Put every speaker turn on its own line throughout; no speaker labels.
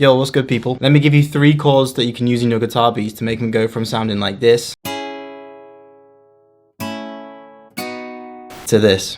Yo, what's good, people? Let me give you 3 chords that you can use in your guitar beats to make them go from sounding like this to this.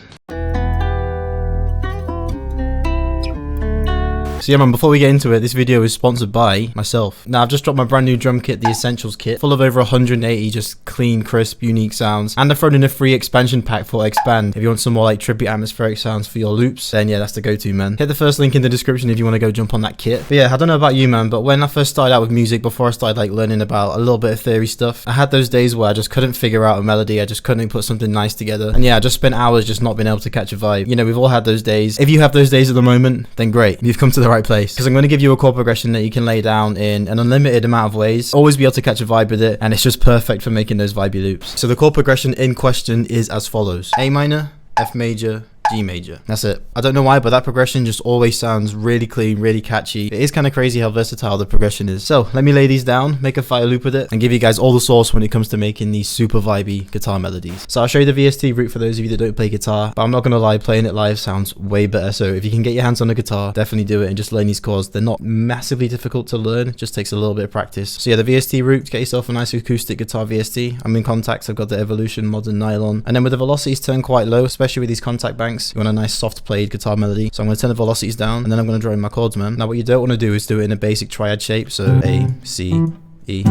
So yeah man, before we get into it, this video is sponsored by myself. Now I've just dropped my brand new drum kit, the Essentials kit, full of over 180 just clean, crisp, unique sounds. And I've thrown in a free expansion pack for Expand. If you want some more like trippy atmospheric sounds for your loops, then yeah, that's the go-to, man. Hit the first link in the description if you want to go jump on that kit. But yeah, I don't know about you, man, but when I first started out with music, before I started like learning about a little bit of theory stuff, I had those days where I just couldn't figure out a melody, I just couldn't put something nice together. And yeah, I just spent hours just not being able to catch a vibe. You know, we've all had those days. If you have those days at the moment, then great, you've come to the right place. Because I'm going to give you a chord progression that you can lay down in an unlimited amount of ways, always be able to catch a vibe with it, and it's just perfect for making those vibey loops. So the chord progression in question is as follows: A minor, F major, G major. That's it. I don't know why, but that progression just always sounds really clean, really catchy. It is kind of crazy how versatile the progression is. So let me lay these down, make a fire loop with it, and give you guys all the sauce when it comes to making these super vibey guitar melodies. So I'll show you the VST route for those of you that don't play guitar, but I'm not gonna lie, playing it live sounds way better. So if you can get your hands on a guitar, definitely do it and just learn these chords. They're not massively difficult to learn, it just takes a little bit of practice. So yeah, the VST route, get yourself a nice acoustic guitar VST. I'm in contacts, I've got the Evolution Modern Nylon, and then with the velocities turned quite low, especially with these contact banks, you want a nice soft played guitar melody. So I'm going to turn the velocities down, and then I'm going to draw in my chords, man. Now what you don't want to do is do it in a basic triad shape, so A, C, E.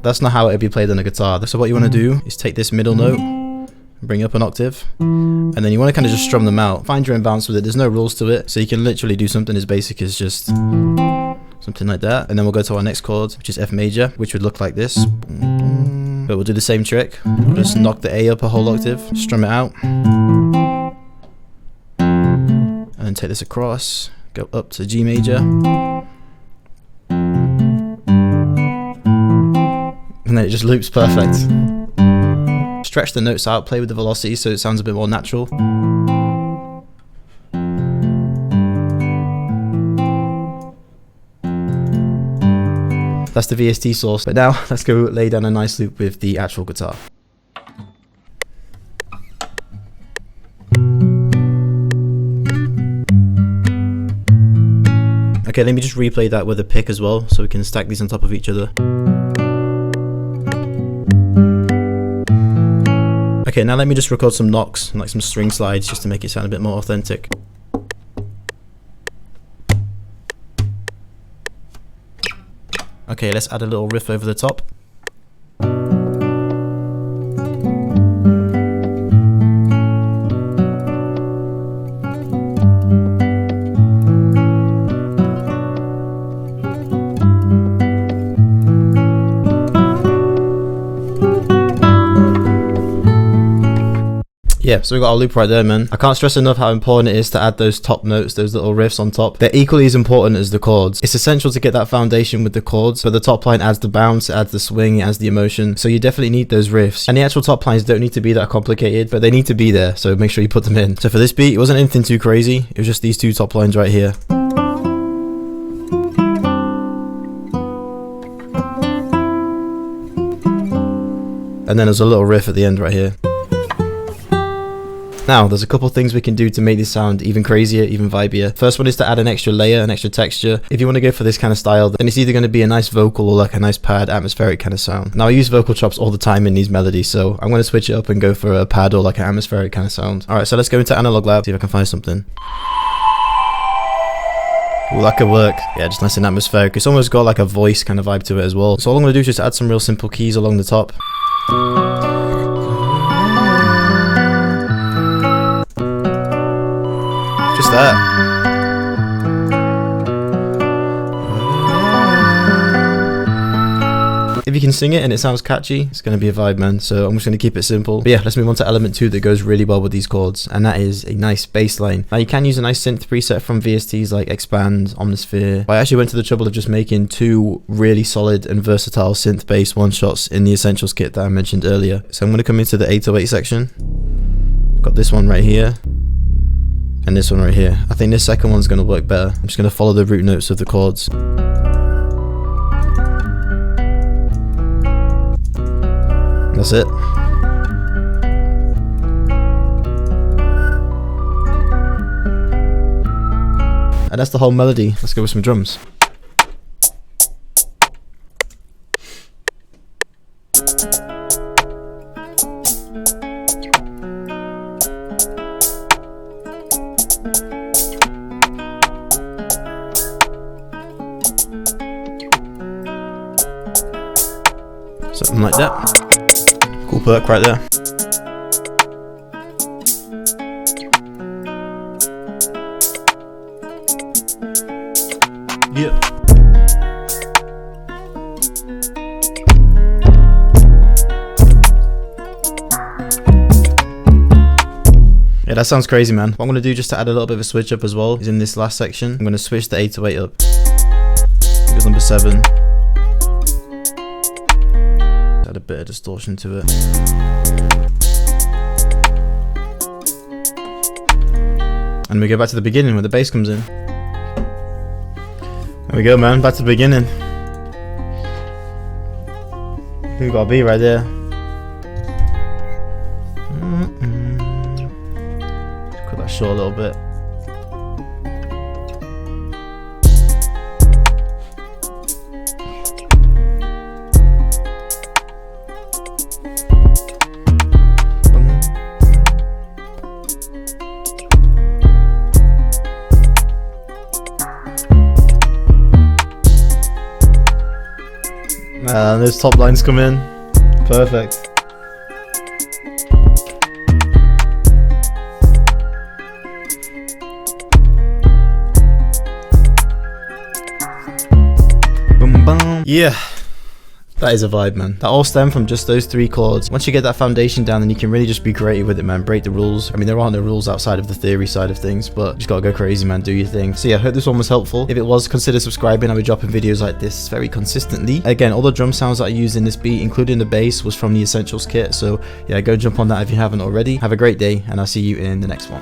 That's not how it would be played on a guitar. So what you want to do is take this middle note, bring it up an octave, and then you want to kind of just strum them out. Find your own bounce with it. There's no rules to it, so you can literally do something as basic as just something like that. And then we'll go to our next chord, which is F major, which would look like this. But we'll do the same trick. We'll just knock the A up a whole octave, strum it out, and then take this across, go up to G major, and then it just loops perfect. Stretch the notes out, play with the velocity so it sounds a bit more natural. That's the VST source, but now let's go lay down a nice loop with the actual guitar. Okay, let me just replay that with a pick as well, so we can stack these on top of each other. Okay, now let me just record some knocks, like some string slides, just to make it sound a bit more authentic. Okay, let's add a little riff over the top. Yeah, so we got our loop right there, man. I can't stress enough how important it is to add those top notes, those little riffs on top. They're equally as important as the chords. It's essential to get that foundation with the chords, but the top line adds the bounce, it adds the swing, it adds the emotion. So you definitely need those riffs. And the actual top lines don't need to be that complicated, but they need to be there, so make sure you put them in. So for this beat, it wasn't anything too crazy. It was just these 2 top lines right here. And then there's a little riff at the end right here. Now, there's a couple things we can do to make this sound even crazier, even vibier. First one is to add an extra layer, an extra texture. If you want to go for this kind of style, then it's either going to be a nice vocal or like a nice pad, atmospheric kind of sound. Now, I use vocal chops all the time in these melodies, so I'm going to switch it up and go for a pad or like an atmospheric kind of sound. Alright, so let's go into Analog Lab, see if I can find something. Ooh, that could work. Yeah, just nice and atmospheric. It's almost got like a voice kind of vibe to it as well. So all I'm going to do is just add some real simple keys along the top. Just that. If you can sing it and it sounds catchy, it's going to be a vibe, man. So I'm just going to keep it simple. But yeah, let's move on to element 2 that goes really well with these chords, and that is a nice bass line. Now you can use a nice synth preset from VSTs like Expand, Omnisphere. I actually went to the trouble of just making 2 really solid and versatile synth bass one-shots in the Essentials kit that I mentioned earlier. So I'm going to come into the 808 section. Got this one right here. And this one right here. I think this second one's going to work better. I'm just going to follow the root notes of the chords. That's it. And that's the whole melody. Let's go with some drums. Something like that. Cool perk right there. Yep. Yeah, that sounds crazy, man. What I'm gonna do just to add a little bit of a switch up as well is in this last section, I'm gonna switch the 808 up. Because number 7. Add a bit of distortion to it. And we go back to the beginning where the bass comes in. There we go, man, back to the beginning. I think we got a B right there. Cut that short a little bit. And those top lines come in. Perfect. Boom, boom. Yeah. That is a vibe, man. That all stemmed from just those 3 chords. Once you get that foundation down, then you can really just be creative with it, man. Break the rules. I mean, there aren't no rules outside of the theory side of things, but you just gotta go crazy, man. Do your thing. So yeah, I hope this one was helpful. If it was, consider subscribing. I'll be dropping videos like this very consistently. Again, all the drum sounds that I used in this beat, including the bass, was from the Essentials kit. So yeah, go jump on that if you haven't already. Have a great day, and I'll see you in the next one.